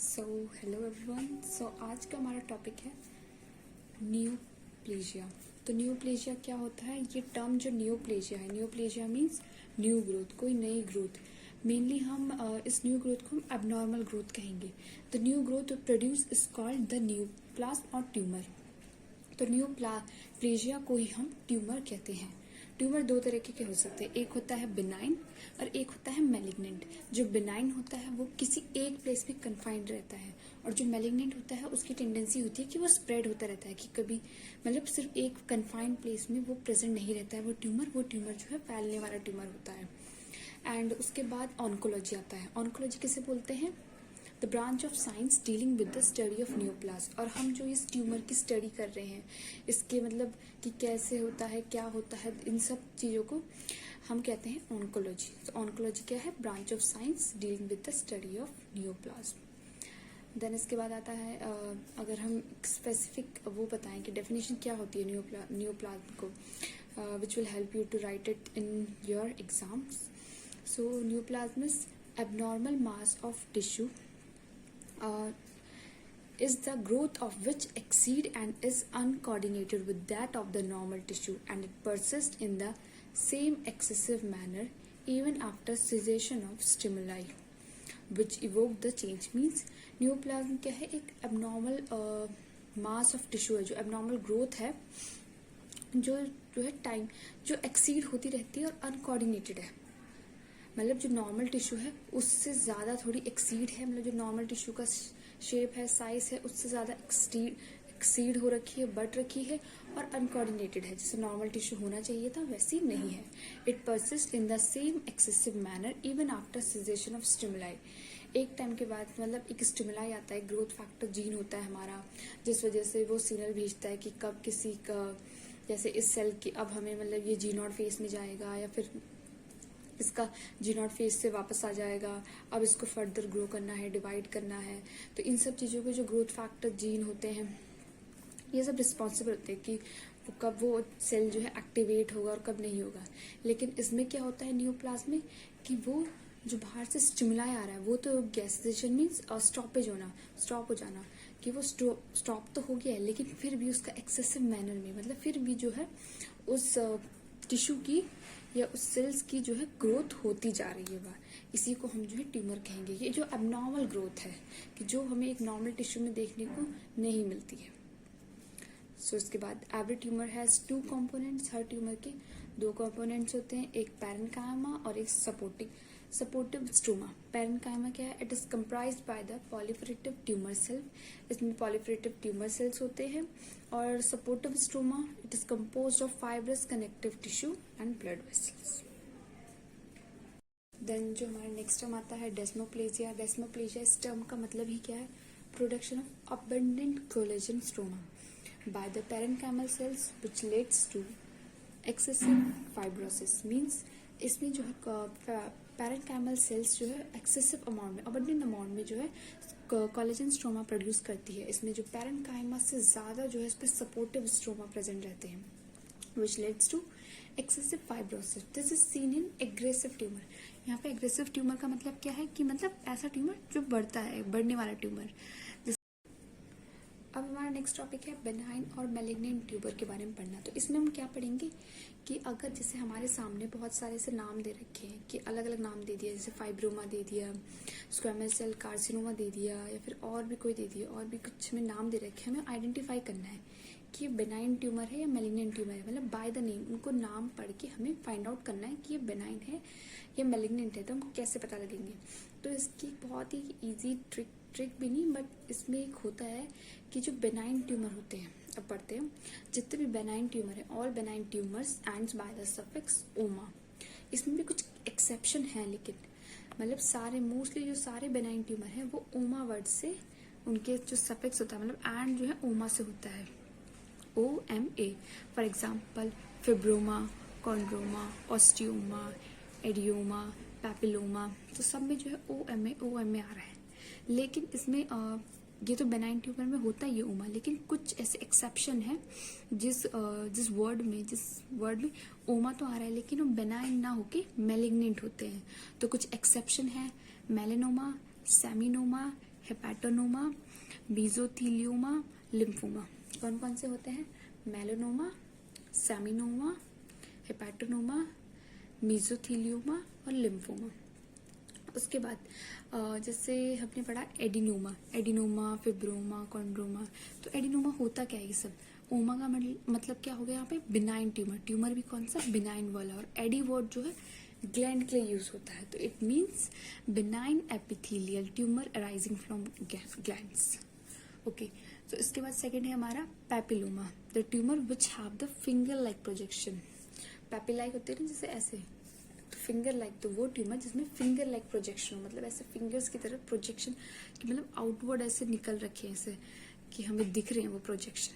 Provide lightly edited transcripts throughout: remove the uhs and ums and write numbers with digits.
Hello everyone. आज का हमारा टॉपिक है न्यूप्लेजिया। तो न्यूप्लेजिया क्या होता है? ये टर्म जो न्यूप्लेजिया है, न्यूप्लेजिया मीन्स न्यू ग्रोथ, कोई नई ग्रोथ। मेनली हम इस न्यू ग्रोथ को हम एबनॉर्मल ग्रोथ कहेंगे। The new growth produce is called the neoplasm और ट्यूमर। तो न्यूप्लेजिया को ही हम ट्यूमर कहते हैं। ट्यूमर दो तरीके के हो सकते हैं, एक होता है बिनाइन और एक होता है मैलिग्नेंट। जो बिनाइन होता है वो किसी एक प्लेस में कन्फाइंड रहता है, और जो मैलिग्नेंट होता है उसकी टेंडेंसी होती है कि वो स्प्रेड होता रहता है, कि कभी मतलब सिर्फ एक कन्फाइंड प्लेस में वो प्रेजेंट नहीं रहता है। वो ट्यूमर जो है फैलने वाला ट्यूमर होता है। एंड उसके बाद ऑन्कोलॉजी आता है। ऑन्कोलॉजी किसे बोलते हैं? The branch of science dealing with the study of neoplasm. और हम जो इस ट्यूमर की स्टडी कर रहे हैं, इसके मतलब कि कैसे होता है, क्या होता है, इन सब चीज़ों को हम कहते हैं ऑन्कोलॉजी। तो ऑन्कोलॉजी क्या है? Branch of science dealing with the study of neoplasm. Then इसके बाद आता है अगर हम स्पेसिफिक वो बताएं कि डेफिनेशन क्या होती है न्यूप्लाज्म को, which will help you to write it in your exams. So neoplasm is abnormal mass of tissue is the growth of which exceed and is uncoordinated with that of the normal tissue, and it persists in the same excessive manner even after cessation of stimuli which evoke the change. Means neoplasm क्या है? एक abnormal mass of tissue है, जो abnormal growth है, जो है time जो exceed होती रहती है और अनकोऑर्डिनेटेड है। मतलब जो नॉर्मल टिश्यू है उससे ज़्यादा थोड़ी एक्सीड है, मतलब जो नॉर्मल टिश्यू का शेप है, साइज है, उससे ज़्यादा एक्सीड हो रखी है, बढ़ रखी है, और अनकोऑर्डिनेटेड है। जैसे नॉर्मल टिश्यू होना चाहिए था वैसी नहीं है। It persist in the same excessive manner even after caseation of stimuli. एक टाइम के बाद मतलब एक स्टिमुलाई आता है, ग्रोथ फैक्टर जीन होता है हमारा, जिस वजह से वो सिग्नल भेजता है कि कब किसी का, जैसे इस सेल की अब हमें मतलब ये जी नॉट फेस में जाएगा, या फिर इसका जी नॉट फेज से वापस आ जाएगा, अब इसको फर्दर ग्रो करना है, डिवाइड करना है। तो इन सब चीज़ों के जो ग्रोथ फैक्टर जीन होते हैं, ये सब रिस्पॉन्सिबल होते हैं कि कब वो सेल जो है एक्टिवेट होगा और कब नहीं होगा। लेकिन इसमें क्या होता है न्यूप्लाज्म में, कि वो जो बाहर से स्टिमुलाई आ रहा है वो तो गैसेशन मीन्स स्टॉप हो जाना, कि वो स्टॉप तो हो गया है, लेकिन फिर भी उसका एक्सेसिव मैनर में, मतलब फिर भी जो है उस टिश्यू की या उस सेल्स की जो है ग्रोथ होती जा रही है वह, इसी को हम जो है ट्यूमर कहेंगे। ये जो एबनॉर्मल ग्रोथ है, कि जो हमें एक नॉर्मल टिश्यू में देखने को नहीं मिलती है। इसके बाद every tumour has two components. Her tumour के दो कंपोनेंट्स होते हैं, एक पैरेन्काइमा और एक सपोर्टिव स्ट्रोमा। पैरेन्काइमा क्या है? It is comprised by the proliferative tumour cell. इसमें पॉलीफेरेटिव ट्यूमर सेल्स होते हैं। और supportive stroma it is composed of fibrous connective tissue and blood vessels. Then जो हमारा नेक्स्ट टर्म आता है डेस्मोप्लेजिया। डेस्मोप्लेजिया इस टर्म का मतलब ही क्या है? Production of abundant collagen stroma by the parenchymal cells which leads to excessive fibrosis। means इसमें जो है parenchymal cells जो है excessive अमाउंट में, abundant अमाउंट में जो है कोलेजन स्ट्रोमा प्रोड्यूस करती है। इसमें जो पैरेन्काइमा से ज़्यादा जो है इस पर सपोर्टिव स्ट्रोमा प्रेजेंट रहते हैं, which leads to excessive fibrosis। this is seen in aggressive tumor। यहाँ पे aggressive tumor का मतलब क्या है? कि मतलब ऐसा ट्यूमर जो बढ़ता है, बढ़ने वाला ट्यूमर। अब हमारा नेक्स्ट टॉपिक है बेनाइन और मैलिग्नेंट ट्यूबर के बारे में पढ़ना। तो इसमें हम क्या पढ़ेंगे कि अगर जैसे हमारे सामने बहुत सारे से नाम दे रखे हैं, कि अलग अलग नाम दे दिया, जैसे फाइब्रोमा दे दिया, स्क्वैमस सेल कार्सिनोमा दे दिया, या फिर और भी कोई दे दिया, और भी कुछ में नाम दे रखे हैं, हमें आइडेंटिफाई करना है कि ये बेनाइन ट्यूमर है या मैलिग्नेंट ट्यूमर है। मतलब बाय द नेम उनको नाम पढ़ के हमें फाइंड आउट करना है कि ये बेनाइन है या मैलिग्नेंट है। तो हम कैसे पता लगेंगे? तो इसकी बहुत ही ईजी ट्रिक भी नहीं, बट इसमें एक होता है कि जो बेनाइन ट्यूमर होते हैं, अब पढ़ते हैं, जितने भी बेनाइन ट्यूमर है, all benign tumours ends by the suffix ओमा। इसमें भी कुछ एक्सेप्शन है, लेकिन मतलब सारे मोस्टली जो सारे बेनाइन ट्यूमर है वो ओमा वर्ड से उनके जो सफिक्स होता है, मतलब एंड जो है ओमा से होता है, OMA। For example fibroma, chondroma, osteoma, adenoma, papilloma, तो सब में जो है OMA आ रहा है। लेकिन इसमें ये तो बेनाइन ट्यूमर में होता है ये ओमा, लेकिन कुछ ऐसे एक्सेप्शन है जिस वर्ड में ओमा तो आ रहा है लेकिन वो बेनाइन ना होके मैलिग्नेंट होते हैं। तो कुछ एक्सेप्शन है, मेलेनोमा, सेमिनोमा, हेपेटोनोमा, मेसोथीलियोमा, लिम्फोमा। कौन कौन से होते हैं? मेलानोमा, सेमिनोमा, हेपेटोनोमा, मेसोथीलियोमा और लिम्फोमा। उसके बाद जैसे हमने पढ़ा एडिनोमा, फिब्रोमा, कॉन्ड्रोमा। तो एडिनोमा होता क्या है ये सब? ओमा का मतलब क्या हो गया यहाँ पे? Benign tumour. ट्यूमर भी कौन सा? बिनाइन वाला। और एडी वर्ड जो है ग्लैंड के लिए यूज होता है, तो it means benign epithelial tumour arising from glands. Okay, तो इसके बाद सेकंड है हमारा papilloma, the tumour which have the finger like projection. Papillae होते हैं ना जैसे ऐसे, फिंगर लाइक, तो वो ट्यूमर जिसमें फिंगर लाइक प्रोजेक्शन हो, मतलब ऐसे फिंगर्स की तरफ प्रोजेक्शन, कि मतलब आउटवर्ड ऐसे निकल रखे हैं ऐसे कि हमें दिख रहे हैं वो प्रोजेक्शन।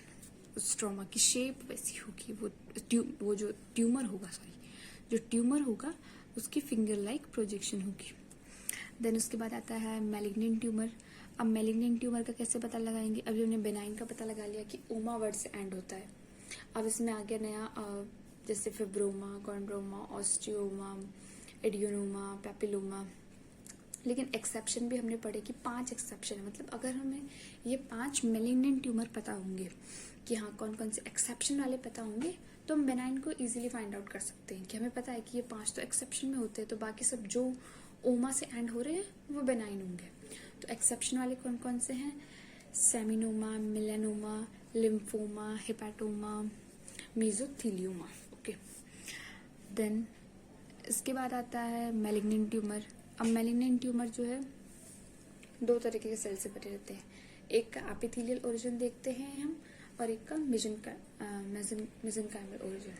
उस ट्रॉमा की शेप वैसी होगी, वो जो ट्यूमर होगा, जो ट्यूमर होगा उसकी फिंगर लाइक प्रोजेक्शन होगी। देन उसके बाद आता है मैलिग्नेंट ट्यूमर। अब मैलिग्नेंट ट्यूमर का कैसे पता लगाएंगे? अभी हमने बेनाइन का पता लगा लिया कि ओमा वर्ड से एंड होता है। अब इसमें आ गया नया जैसे फिब्रोमा, कॉन्ड्रोमा, ऑस्टियोमा, एडियोनोमा, पैपिलोमा। लेकिन एक्सेप्शन भी हमने पढ़े कि 5 एक्सेप्शन है, मतलब अगर हमें ये 5 मैलिग्नेंट ट्यूमर पता होंगे कि हाँ कौन कौन से एक्सेप्शन वाले पता होंगे, तो हम बेनाइन को इजीली फाइंड आउट कर सकते हैं कि हमें पता है कि ये 5 तो एक्सेप्शन में होते हैं, तो बाकी सब जो ओमा से एंड हो रहे हैं वो बेनाइन होंगे। तो एक्सेप्शन वाले कौन कौन से हैं? Seminoma, melanoma, lymphoma, hepatoma, mesothelioma. Okay, then इसके बाद आता है मैलिग्नेंट ट्यूमर। अब मैलिग्नेंट ट्यूमर जो है 2 तरीके के सेल से बने रहते हैं, एक का एपिथेलियल ओरिजिन देखते हैं हम, और एक का मेसेनकाइमल ओरिजिन।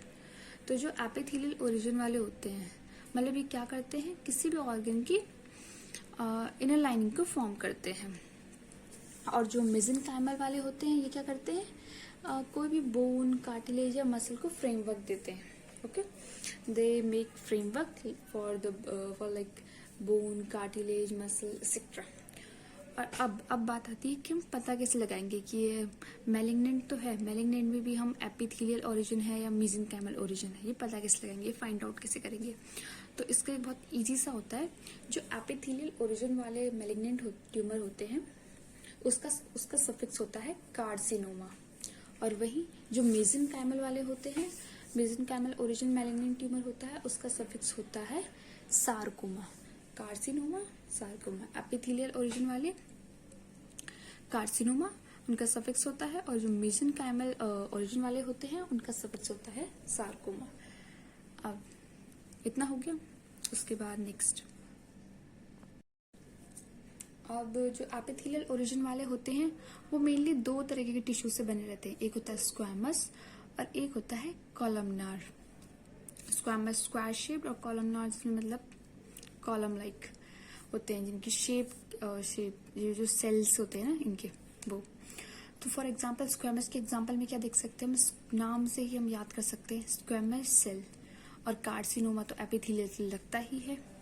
तो जो एपिथेलियल ओरिजिन वाले होते हैं, मतलब ये क्या करते हैं? किसी भी ऑर्गन की इनर लाइनिंग को फॉर्म करते हैं। और जो मेसेनकाइमल वाले होते हैं, ये क्या करते हैं? कोई भी बोन, कार्टिलेज या मसल को फ्रेमवर्क देते हैं। Okay, they make framework for like bone, cartilage, muscle etcetera. और अब बात आती है कि हम पता कैसे लगाएंगे कि ये मैलिग्नेंट तो है, मैलिग्नेंट में भी हम एपिथेलियल ओरिजिन है या मेसेनकाइमल ओरिजिन है, ये पता कैसे लगाएंगे, फाइंड आउट कैसे करेंगे? तो इसका एक बहुत इजी सा होता है। जो एपिथेलियल ओरिजिन वाले मैलिग्नेंट ट्यूमर होते हैं, उसका सफिक्स होता है कार्सिनोमा। और वही जो मेसेनकाइमल वाले होते हैं, मेसेनकाइमल ओरिजिन मैलिग्नेंट ट्यूमर होता है, उसका सफिक्स होता है sarcoma. Carcinoma, sarcoma. Epithelial origin वाले कार्सिनोमा, उनका सफिक्स होता है, और जो मेसेनकाइमल ओरिजिन वाले होते हैं उनका सफिक्स होता है सार्कोमा। अब इतना हो गया। उसके बाद नेक्स्ट, अब जो एपिथेलियल ओरिजिन वाले होते हैं वो मेनली 2 तरीके के टिश्यू से बने रहते हैं, एक होता है स्क्वैमस और एक होता है कॉलमनार। स्क्वैमस स्क्वायर शेप और कॉलमनार जिसमें मतलब कॉलम लाइक होते हैं, जिनकी शेप ये जो सेल्स होते हैं ना इनके, वो। तो फॉर एग्जांपल स्क्वैमस के एग्जांपल में क्या देख सकते हैं हम? नाम से ही हम याद कर सकते हैं स्क्वैमस सेल। और कार्सिनोमा तो एपिथेलियल लगता ही है।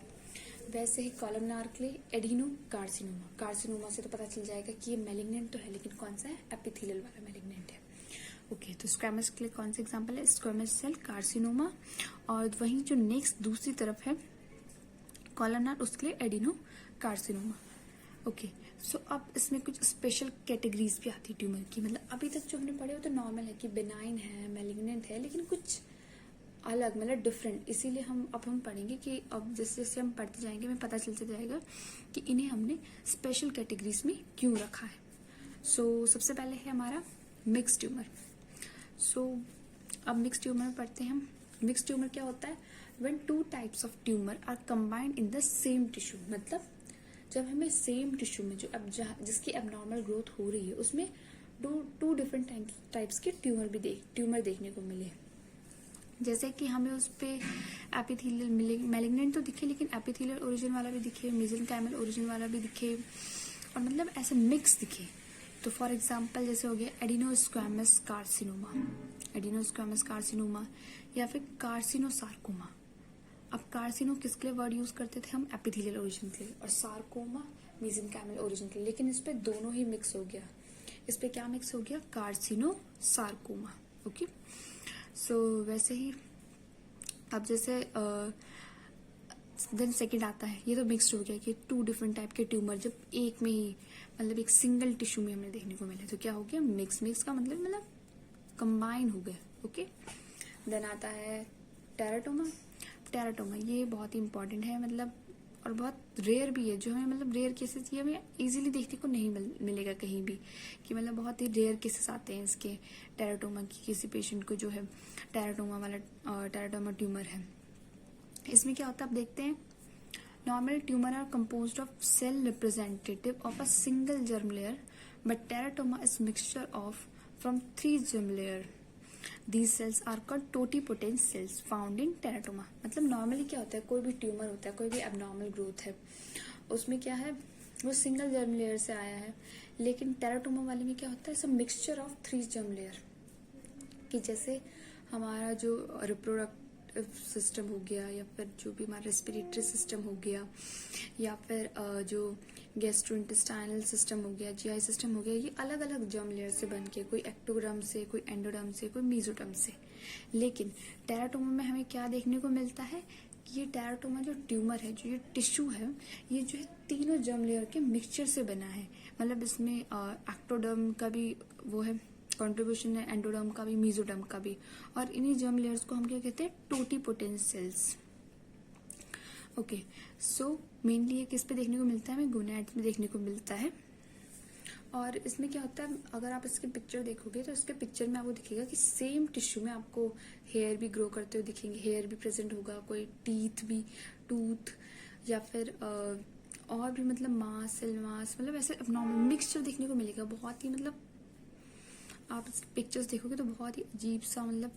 वैसे ही कॉलमनार के लिए एडिनो कार्सिनोमा। कार्सिनोमा से तो पता चल जाएगा कि ये मैलिग्नेंट तो है, लेकिन कौन सा है? एपिथेलियल वाला मैलिग्नेंट है। ओके, तो स्क्वैमस के लिए कौन सा एग्जांपल है? Squamous cell, carcinoma. और वहीं जो नेक्स्ट दूसरी तरफ है कॉलमनार, उसके लिए एडिनो कार्सिनोमा। ओके, सो अब इसमें कुछ स्पेशल कैटेगरीज भी आती है ट्यूमर की। मतलब अभी तक जो हमने पढ़े हो तो नॉर्मल है कि बेनाइन है, मैलिग्नेंट है, लेकिन कुछ अलग, मतलब डिफरेंट। इसीलिए हम पढ़ेंगे कि अब जैसे जैसे हम पढ़ते जाएंगे हमें पता चलता जाएगा कि इन्हें हमने स्पेशल कैटेगरीज में क्यों रखा है। सो सबसे पहले है हमारा मिक्स ट्यूमर। सो अब मिक्स ट्यूमर में पढ़ते हैं हम। मिक्स ट्यूमर क्या होता है? When 2 types of tumour are combined in the same tissue. मतलब जब हमें सेम टिश्यू में जिसकी एबनॉर्मल ग्रोथ हो रही है उसमें टू डिफरेंट टाइप्स के ट्यूमर देखने को मिले। जैसे कि हमें उस पे एपिथेलियल मैलिग्नेंट तो दिखे, लेकिन एपिथेलियल ओरिजिन वाला भी दिखे, मेसेनकाइमल ओरिजिन वाला भी दिखे, और मतलब ऐसे मिक्स दिखे। तो फॉर एग्जांपल जैसे हो गया एडिनोस्क्वामस कार्सिनोमा, एडिनोस्क्वामस कार्सिनोमा, या फिर कार्सिनोसार्कोमा। अब कार्सिनो किसके लिए वर्ड यूज करते थे हम? एपिथेलियल ओरिजिन के लिए, और सार्कोमा मेसेनकाइमल ओरिजिन के लिए। लेकिन इस पे दोनों ही मिक्स हो गया। इस पे क्या मिक्स हो गया? कार्सिनोसार्कोमा। ओके, सो वैसे ही अब जैसे देन सेकंड आता है, ये तो मिक्स्ड हो गया कि 2 डिफरेंट टाइप के ट्यूमर जब एक में ही मतलब एक सिंगल टिश्यू में हमें देखने को मिले तो क्या हो गया, मिक्स का मतलब कंबाइन हो गए। ओके, देन आता है टेराटोमा ये बहुत ही इंपॉर्टेंट है मतलब, और बहुत रेयर भी है, जो हमें मतलब रेयर केसेस ये हमें इजीली देखने को नहीं मिलेगा कहीं भी, कि मतलब बहुत ही रेयर केसेस आते हैं इसके टेराटोमा की, किसी पेशेंट को जो है टेराटोमा ट्यूमर है। इसमें क्या होता है आप देखते हैं, normal tumour are composed of cell representative of a single germ layer, but teratoma is mixture of from 3 germ layer. These cells are called totipotent cells found in teratoma। मतलब normally क्या होता है, कोई भी ट्यूमर होता है, कोई भी एबनॉर्मल ग्रोथ है, उसमें क्या है वो सिंगल जर्म लेयर से आया है, लेकिन टेराटोमा वाले में क्या होता है, सब मिक्सचर ऑफ 3 जर्म लेयर, कि जैसे हमारा जो रिप्रोडक्टिव सिस्टम हो गया, या फिर जो भी हमारा रेस्पिरेटरी सिस्टम हो गया, या फिर जो गैस्ट्रोइंटेस्टाइनल सिस्टम हो गया, जीआई सिस्टम हो गया, ये अलग अलग जर्म लेयर से बन के, कोई एक्टोडर्म से, कोई एंडोडर्म से, कोई मेसोडर्म से। लेकिन टेराटोमा में हमें क्या देखने को मिलता है कि ये टेराटोमा जो ट्यूमर है, जो ये टिश्यू है, ये जो है तीनों जर्म लेयर के मिक्सचर से बना है। मतलब इसमें एक्टोडर्म का भी वो है कंट्रीब्यूशन है, एंडोडर्म का भी, मेसोडर्म का भी, और इन्हीं जर्म लेयर्स को हम क्या कहते हैं, totipotent cells. Okay, so mainly ये किस पे देखने को मिलता है, हमें गोनैड्स में देखने को मिलता है। और इसमें क्या होता है, अगर आप इसके पिक्चर देखोगे तो इसके पिक्चर में आपको दिखेगा कि सेम टिश्यू में आपको हेयर भी ग्रो करते हुए दिखेंगे, हेयर भी प्रेजेंट होगा, कोई टीथ भी, टूथ, या फिर और भी मतलब मास, सेल मास, मतलब ऐसे नॉर्मल मिक्सचर देखने को मिलेगा। बहुत ही मतलब आप पिक्चर्स देखोगे तो बहुत ही अजीब सा मतलब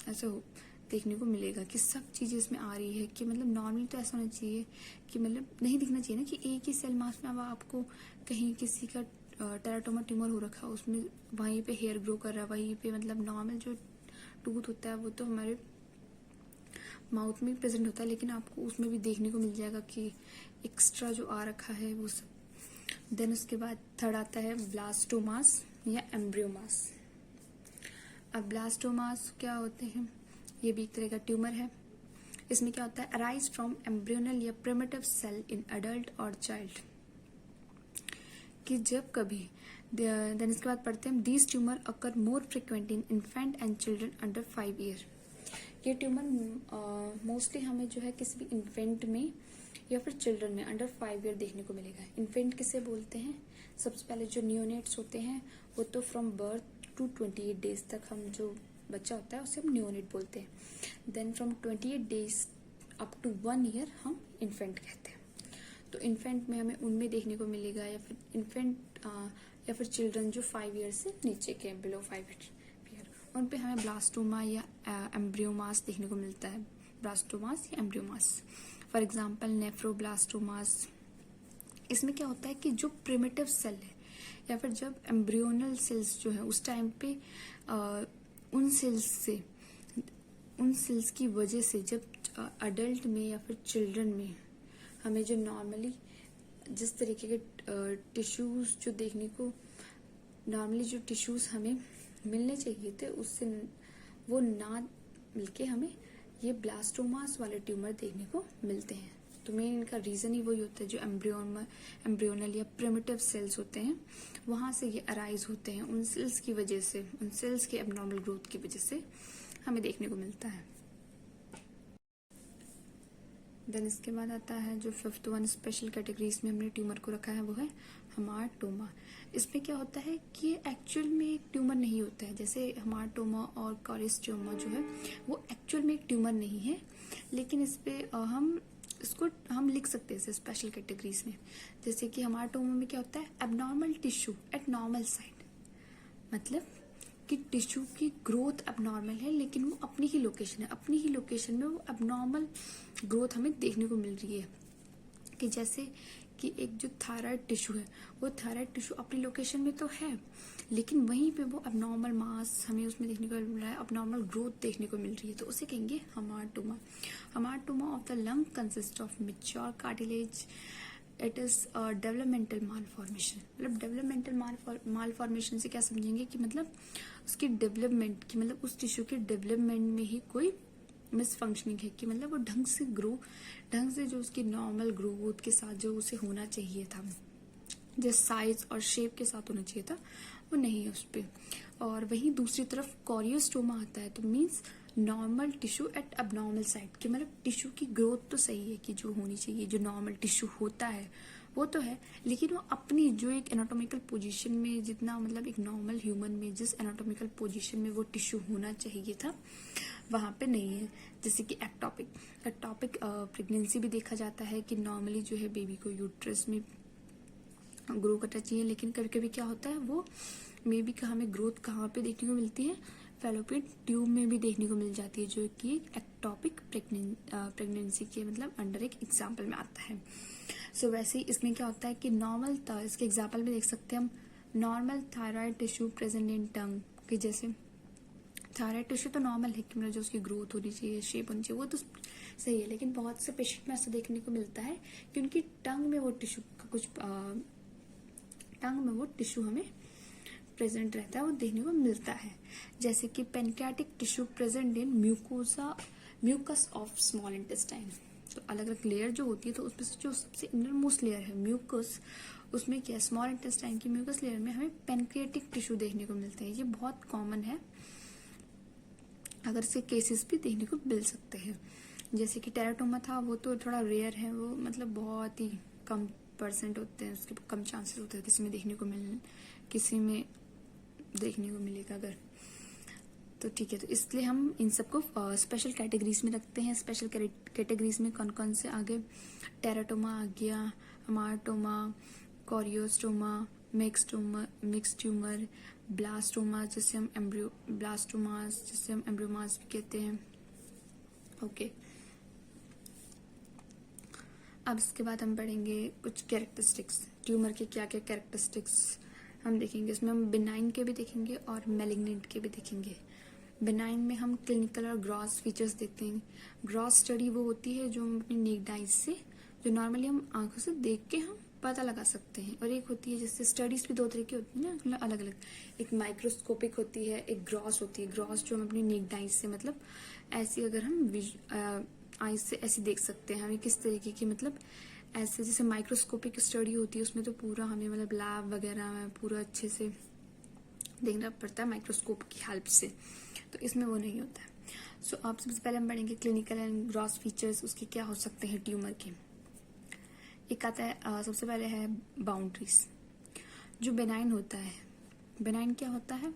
ऐसा हो देखने को मिलेगा कि सब चीजें इसमें आ रही है, कि मतलब नॉर्मली तो ऐसा होना चाहिए कि मतलब नहीं दिखना चाहिए ना कि एक ही सेल मास में अब आपको कहीं किसी का टेराटोमा ट्यूमर हो रखा है, उसमें वहीं पे हेयर ग्रो कर रहा है, वहीं पे मतलब नॉर्मल जो टूथ होता है वो तो हमारे माउथ में प्रेजेंट होता है, लेकिन आपको उसमें भी देखने को मिल जाएगा कि एक्स्ट्रा जो आ रखा है वो सब। देन उसके बाद थर्ड आता है ब्लास्टोमास या एम्ब्रियोमास। अब ब्लास्टोमास क्या होते हैं, ये भी एक तरह का ट्यूमर है। इसमें क्या होता है, अराइज फ्रॉम एम्ब्रियोनल या प्रिमिटिव सेल इन अडल्ट और चाइल्ड, कि जब कभी, देन इसके बाद पढ़ते हैं these tumour occur more frequent in infant and children under 5 year. ये ट्यूमर मोस्टली हमें जो है किसी भी इन्फेंट में या फिर चिल्ड्रन में अंडर 5 ईयर देखने को मिलेगा। इन्फेंट किसे बोलते हैं, सबसे पहले जो नियोनेट्स होते हैं वो तो फ्रॉम बर्थ टू 28 डेज तक हम जो बच्चा होता है उसे हम नियोनेट बोलते हैं। Then from 28 days up to 1 year हम इन्फेंट कहते हैं। तो इन्फेंट में हमें उनमें देखने को मिलेगा, या फिर इन्फेंट या फिर चिल्ड्रन जो 5 ईयर से नीचे के, बिलो 5 ईयर, उन पे हमें ब्लास्टोमा या एम्ब्रियोमास देखने को मिलता है। ब्लास्टोमास या एम्ब्रियोमास, फॉर एग्जाम्पल नेफ्रोब्लास्टोमास। इसमें क्या होता है कि जो प्रिमिटिव सेल है या फिर जब एम्ब्रियोनल सेल्स जो है उस टाइम पे उन सेल्स की वजह से जब अडल्ट में या फिर चिल्ड्रन में हमें जो नॉर्मली जिस तरीके के टिश्यूज जो देखने को नॉर्मली जो टिश्यूज हमें मिलने चाहिए थे उससे वो ना मिलके हमें ये ब्लास्टोमास वाले ट्यूमर देखने को मिलते हैं। तो मेन इनका रीजन ही वही होता है, जो एम्ब्रियोनल या प्रिमिटिव सेल्स होते हैं वहां से ये अराइज होते हैं, उन सेल्स की वजह से, उन सेल्स के एबनॉर्मल ग्रोथ की वजह से हमें देखने को मिलता है। देन इसके बाद आता है जो 5th वन स्पेशल कैटेगरीज में हमने ट्यूमर को रखा है वो है हमार्टोमा। इसमें क्या होता है कि एक्चुअल में एक ट्यूमर नहीं होता है, जैसे हमार्टोमा और कॉरिस्टोमा जो है वो एक्चुअल में एक ट्यूमर नहीं है, लेकिन इस पे हम लिख सकते हैं स्पेशल कैटेगरीज में। जैसे कि हमार्टोमा में क्या होता है, abnormal tissue eight normal site, मतलब कि टिश्यू की ग्रोथ एबनॉर्मल है लेकिन वो अपनी ही लोकेशन है, अपनी ही लोकेशन में वो एबनॉर्मल ग्रोथ हमें देखने को मिल रही है। कि जैसे कि एक जो थायराइड टिश्यू है, वो थायराइड टिश्यू अपनी लोकेशन में तो है लेकिन वहीं पे वो एबनॉर्मल मास हमें उसमें देखने को मिल रहा है, एबनॉर्मल ग्रोथ देखने को मिल रही है, तो उसे कहेंगे hamartoma. Hamartoma of the lung consist of mature cartilage, it is developmental malformation. मतलब डेवलपमेंटल मालफॉर्मेशन से क्या समझेंगे कि मतलब उसकी डेवलपमेंट की, मतलब उस टिश्यू के डेवलपमेंट में ही कोई मिस फंक्शनिंग है कि मतलब वो ढंग से जो उसकी नॉर्मल ग्रोथ के साथ जो उसे होना चाहिए था, जिस साइज और शेप के साथ होना चाहिए था, वो नहीं है उस पर। और वहीं दूसरी तरफ कॉरियोस्टोमा आता है तो means normal tissue at abnormal site, कि मतलब टिश्यू की ग्रोथ तो सही है कि जो होनी चाहिए, जो नॉर्मल टिश्यू होता है वो तो है, लेकिन वो अपनी जो एक एनाटॉमिकल पोजीशन में, जितना मतलब एक नॉर्मल ह्यूमन में जिस एनाटॉमिकल पोजीशन में वो टिश्यू होना चाहिए था वहां पे नहीं है। जैसे कि एक्टॉपिक प्रेगनेंसी भी देखा जाता है कि नॉर्मली जो है बेबी को यूट्रस में ग्रो करना चाहिए, लेकिन कभी कभी क्या होता है वो मे बी हमें ग्रोथ कहाँ पे देखने को मिलती है, फैलोपियन ट्यूब में भी देखने को मिल जाती है, जो कि एक्टॉपिक प्रेगनेंसी के मतलब अंडर एक एग्जाम्पल में आता है। सो वैसे ही इसमें क्या होता है कि नॉर्मल, इसके एग्जाम्पल में देख सकते हैं हम, normal thyroid tissue present in tongue, कि जैसे थायराइड टिश्यू तो नॉर्मल है कि मतलब जो उसकी ग्रोथ होनी चाहिए, शेप होनी चाहिए, वो तो सही है, लेकिन बहुत से पेशेंट में ऐसा देखने को मिलता है कि उनकी टंग में वो टिश्यू का कुछ टंग में वो टिश्यू हमें प्रेजेंट रहता है, वो देखने को मिलता है। जैसे कि pancreatic tissue present in mucus of small intestine. तो अलग अलग लेयर जो होती है, तो उसमें से जो सबसे इनर मोस्ट लेयर है म्यूकस, उसमें क्या स्मॉल इंटेस्टाइन की म्यूकस लेयर में हमें पेनक्रियाटिक टिश्यू देखने को मिलते हैं। ये बहुत कॉमन है, अगर से केसेस भी देखने को मिल सकते हैं। जैसे कि टेराटोमा था, वो तो थोड़ा रेयर है, वो मतलब बहुत ही कम परसेंट होते हैं, उसके कम चांसेस होते हैं किसी में देखने को मिलेगा अगर, तो ठीक है। तो इसलिए हम इन सबको स्पेशल कैटेगरीज में रखते हैं। स्पेशल कैटेगरीज में कौन कौन से आगे, टेराटोमा आ गया, हमारटोमा, कॉरियोस्टोमा, मिक्स ट्यूमर, ब्लास्टोमा जिसे हम एम्ब्रियोमास भी कहते हैं। ओके, अब इसके बाद हम पढ़ेंगे कुछ कैरेक्टरिस्टिक्स, ट्यूमर के क्या क्या कैरेक्टरिस्टिक्स हम देखेंगे। इसमें हम बिनाइन के भी देखेंगे और मैलिग्नेंट के भी देखेंगे। बिनाइन में हम क्लिनिकल और ग्रॉस फीचर्स देखते हैं। ग्रॉस स्टडी वो होती है जो हम अपनी नेक्ड आइज से, जो नॉर्मली हम आंखों से देख के हम पता लगा सकते हैं, और एक होती है जैसे स्टडीज भी दो तरह की होती है ना, मतलब अलग अलग, एक माइक्रोस्कोपिक होती है, एक ग्रॉस होती है। ग्रॉस जो हम अपनी नेक्ड आइज से, मतलब ऐसी अगर हम आइज से ऐसी देख सकते हैं हमें किस तरीके की, मतलब ऐसे जैसे माइक्रोस्कोपिक स्टडी होती है उसमें तो पूरा हमें मतलब लैब वगैरह में पूरा अच्छे से देखना पड़ता है माइक्रोस्कोप की हेल्प से, तो इसमें वो नहीं होता है। सो आप सबसे पहले हम पढ़ेंगे क्लिनिकल एंड ग्रॉस फीचर्स, उसके क्या हो सकते हैं ट्यूमर के। एक आता है सबसे पहले है बाउंड्रीज। जो बेनाइन होता है, बेनाइन क्या होता है,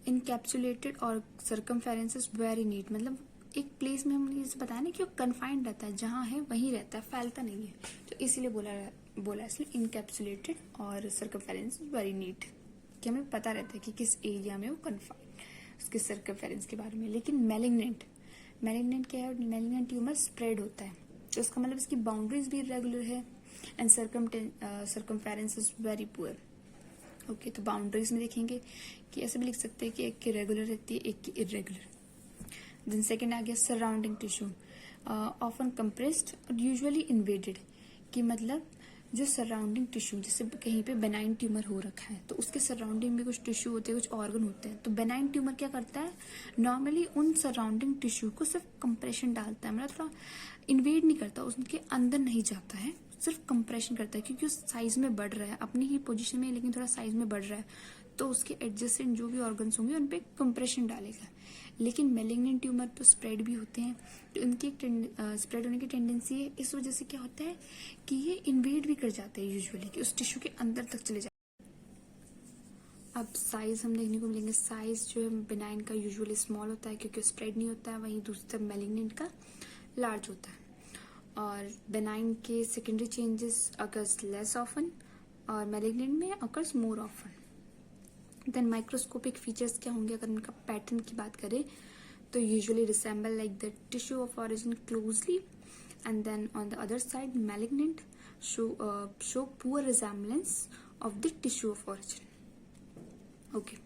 इनकैप्सुलेटेड और सर्कमफेरेंस वेरी नीट, मतलब एक प्लेस में हमने जैसे बताया ना कि वो कन्फाइंड रहता है, जहाँ है वहीं रहता है, फैलता नहीं है, तो इसीलिए बोला इसलिए इनकैप्सुलेटेड और सर्कमफेरेंस वेरी नीट, कि हमें पता रहता है कि किस एरिया में वो कन्फाइंड, उसके सर्कमफेरेंस के बारे में। लेकिन मैलिग्नेंट क्या है, मैलिग्नेंट ट्यूमर स्प्रेड होता है, तो इसका मतलब इसकी बाउंड्रीज भी इरेगुलर है and circumference is very poor. Okay, तो बाउंड्रीज में देखेंगे कि ऐसे भी लिख सकते हैं कि एक की रेगुलर रहती है, एक की इरेगुलर। देन सेकेंड आ गया सराउंडिंग टिश्यू, ऑफन कंप्रेस्ड और यूजुअली इन्वेडेड, कि मतलब जो सराउंडिंग टिश्यू, जैसे कहीं पे बेनाइन ट्यूमर हो रखा है तो उसके सराउंडिंग में कुछ टिश्यू होते हैं, कुछ ऑर्गन होते हैं, तो बेनाइन ट्यूमर क्या करता है, नॉर्मली उन सराउंडिंग टिश्यू को सिर्फ कंप्रेशन डालता है, मतलब थोड़ा इन्वेड नहीं करता, उसके अंदर नहीं जाता है, सिर्फ कंप्रेशन करता है, क्योंकि उस साइज में बढ़ रहा है अपनी ही पोजीशन में, लेकिन थोड़ा साइज में बढ़ रहा है, तो उसके एडजेसेंट जो भी ऑर्गन्स होंगे उन पे कंप्रेशन डालेगा। लेकिन मैलिग्नेंट ट्यूमर तो स्प्रेड भी होते हैं, तो इनकी स्प्रेड होने की टेंडेंसी है, इस वजह से क्या होता है कि ये इन्वेड भी कर जाते हैं यूजुअली, कि उस टिश्यू के अंदर तक चले जाते हैं। अब साइज हम देखने को मिलेंगे, साइज जो है बेनाइन का यूजुअली स्मॉल होता है क्योंकि स्प्रेड नहीं होता है, वहीं दूसरी तरफ मैलिग्नेंट का लार्ज होता है। और बेनाइन के secondary changes occurs less often और मैलिग्नेंट में occurs more often. Then microscopic features क्या होंगे, अगर उनका पैटर्न की बात करें तो usually resemble like the tissue of origin closely, and then on the other side malignant show poor resemblance of the tissue of origin. Okay,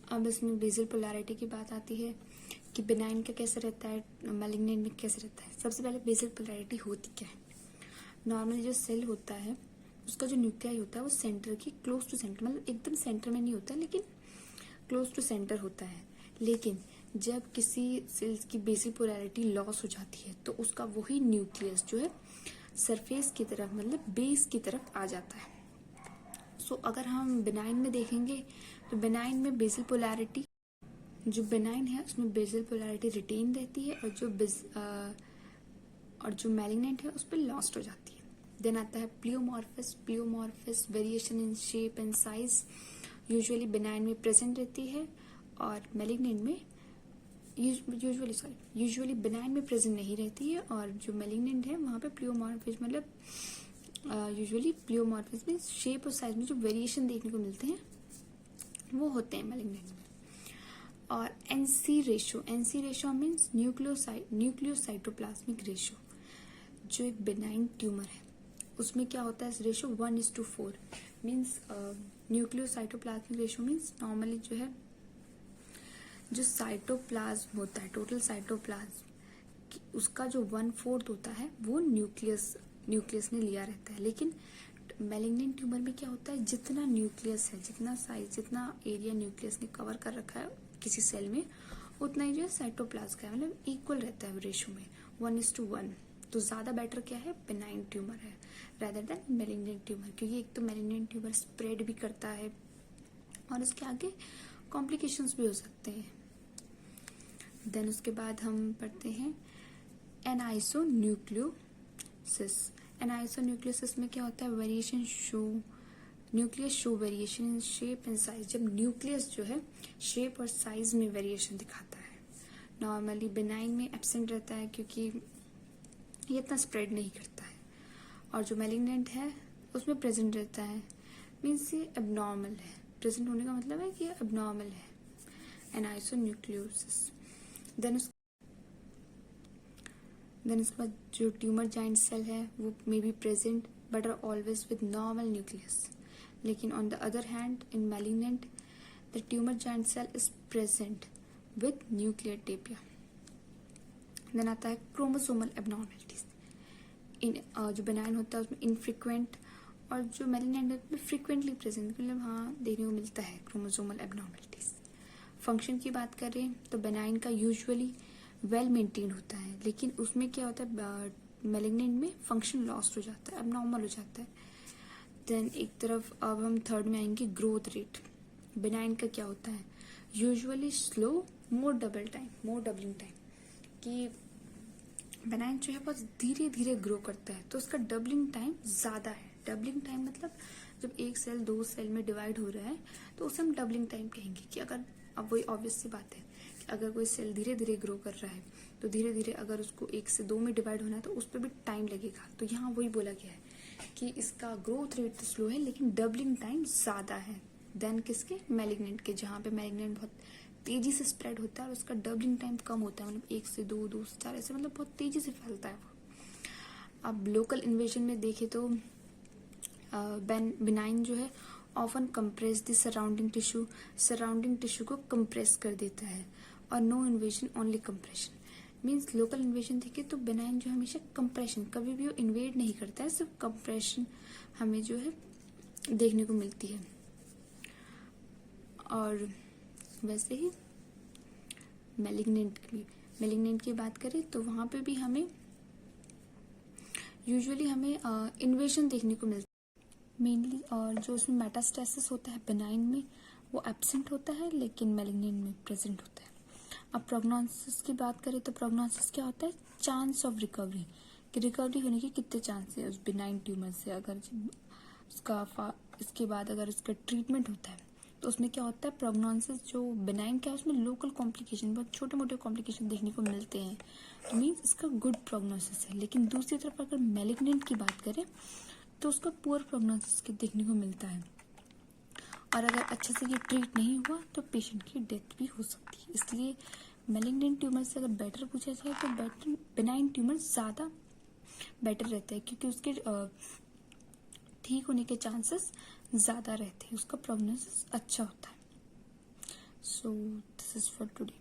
अब इसमें बेसल पोलैरिटी की बात आती है कि बेनाइन का कैसे रहता है, मैलिग्नेंट में कैसे रहता है। सबसे पहले बेसल पोलैरिटी होती क्या है, नॉर्मली जो सेल होता है उसका जो न्यूक्लियाई होता है वो सेंटर की क्लोज टू सेंटर, मतलब एकदम सेंटर में नहीं होता लेकिन क्लोज टू सेंटर होता है। लेकिन जब किसी सेल्स की बेसिक पोलैरिटी लॉस हो जाती है तो उसका वही न्यूक्लियस जो है सरफेस की तरफ मतलब बेस की तरफ आ जाता है। सो अगर हम बेनाइन में देखेंगे तो बेनाइन में बेसिल पोलैरिटी, जो बेनाइन है उसमें बेसिल पोलैरिटी रिटेन रहती है और जो मैलिग्नेंट है उस पर लॉस्ट हो जाती है। देन आता है pleomorphism. Pleomorphism variation in shape and size usually benign में प्रेजेंट रहती है और मैलिग्नेंट में यूजुअली बेनाइन में प्रेजेंट नहीं रहती है, और जो मैलिग्नेंट है वहां पे प्लियोमॉर्फिस मतलब यूजुअली प्लियोमॉर्फिस में शेप और साइज में जो वेरिएशन देखने को मिलते हैं वो होते हैं मैलिग्नेंट में। और NC ratio means nucleocytoplasmic ratio. जो एक बेनाइन ट्यूमर है उसमें क्या होता है ratio 1:4 means nucleocytoplasmic ratio means normally जो है जो साइटोप्लाज्म होता है टोटल साइटोप्लाज्म उसका जो 1/4 होता है वो न्यूक्लियस ने लिया रहता है। लेकिन मैलिग्नेंट ट्यूमर में क्या होता है जितना न्यूक्लियस है, जितना साइज, जितना एरिया न्यूक्लियस ने कवर कर रखा है किसी सेल में उतना ही जो है साइटोप्लाज्म का मतलब इक्वल रहता है रेशो में 1:1। तो ज्यादा बेटर क्या है बेनाइन ट्यूमर है रादर देन मैलिग्नेंट ट्यूमर, क्योंकि एक तो मैलिग्नेंट ट्यूमर स्प्रेड भी करता है और उसके आगे कॉम्प्लिकेशंस भी हो सकते हैं। देन उसके बाद हम पढ़ते हैं एनाइसोन्यूक्लियोसिस। एनाइसोन्यूक्लियोसिस में क्या होता है nucleus show variation in shape and size. जब न्यूक्लियस जो है शेप और साइज में वेरिएशन दिखाता है। नॉर्मली बेनाइन में एब्सेंट रहता है क्योंकि ये इतना स्प्रेड नहीं करता है, और जो मैलिग्नेंट है उसमें प्रेजेंट रहता है मीन्स ये एबनॉर्मल है। प्रेजेंट होने का मतलब है कि ये एबनॉर्मल है एनाइसोन्यूक्लियोसिस। देन उसके बाद जो ट्यूमर जाइंट सेल है वो may be present but are always with normal nucleus. लेकिन on the other hand in malignant the tumour giant cell is present with nuclear atypia. Then आता है क्रोमोसोमल एबनॉर्मलिटीज। जो benign होता है उसमें infrequent और जो मैलिग्नेंट है उसमें फ्रीक्वेंटली प्रेजेंट मतलब देखने को मिलता है क्रोमोसोमल एबनॉर्मलिटीज। फंक्शन की बात करें तो बेनाइन का यूजुअली वेल मेंटेन्ड होता है, लेकिन उसमें क्या होता है मैलिग्नेंट में फंक्शन लॉस्ट हो जाता है, एबनॉर्मल हो जाता है। देन एक तरफ अब हम थर्ड में आएंगे ग्रोथ रेट। बेनाइन का क्या होता है यूजुअली स्लो मोर डबलिंग टाइम, कि बेनाइन जो है बहुत धीरे धीरे ग्रो करता है तो उसका डबलिंग टाइम ज्यादा है। डबलिंग टाइम मतलब जब एक सेल 2 सेल में डिवाइड हो रहा है तो उसे हम डबलिंग टाइम कहेंगे। कि अगर अब वही ऑब्वियस सी बात है कि अगर कोई सेल धीरे धीरे ग्रो कर रहा है तो धीरे धीरे अगर उसको 1 से 2 में डिवाइड होना है तो उस पर भी टाइम लगेगा। तो यहाँ वही बोला गया है कि इसका ग्रोथ रेट तो स्लो है लेकिन डबलिंग टाइम ज्यादा है देन किसके मैलिग्नेंट के, जहाँ पे मैलिग्नेंट बहुत तेजी से स्प्रेड होता है और उसका डबलिंग टाइम कम होता है, मतलब 1 से 2, 2 से 4 ऐसे मतलब बहुत तेजी से फैलता है वो। अब लोकल इन्वेजन में देखे तो बेनाइन जो है often compress the surrounding tissue को कंप्रेस कर देता है, और no invasion only compression. Means local invasion देखे तो बेनाइन जो हमेशा कंप्रेशन, कभी भी वो इन्वेड नहीं करता है, सिर्फ कंप्रेशन हमें जो है देखने को मिलती है। और वैसे ही मैलिग्नेंट की बात करें तो वहां पे भी हमें यूजुअली इन्वेजन देखने को मिलता है मेनली, और जो उसमें मेटास्टेसिस होता है बेनाइन में वो एब्सेंट होता है लेकिन मैलिग्नेंट में प्रेजेंट होता है। अब प्रोग्नोसिस की बात करें तो प्रोग्नोसिस क्या होता है चांस ऑफ रिकवरी, कि रिकवरी होने के कितने चांस है उस बेनाइन ट्यूमर से। अगर उसका इसके बाद अगर उसका ट्रीटमेंट होता है तो उसमें क्या होता है प्रोग्नोसिस जो बेनाइन का है उसमें लोकल कॉम्प्लिकेशन, बहुत छोटे मोटे कॉम्प्लिकेशन देखने को मिलते हैं, तो मीन्स इसका गुड प्रोग्नोसिस है। लेकिन दूसरी तरफ अगर मैलिग्नेंट की बात करें तो उसका पुअर प्रोग्नोसिस देखने को मिलता है, और अगर अच्छे से ये ट्रीट नहीं हुआ तो पेशेंट की डेथ भी हो सकती है। इसलिए मैलिग्नेंट ट्यूमर से अगर बेटर पूछा जाए तो बेनाइन ट्यूमर ज्यादा बेटर रहता है, क्योंकि उसके ठीक होने के चांसेस ज्यादा रहते हैं, उसका प्रोग्नोसिस अच्छा होता है। So this is for today.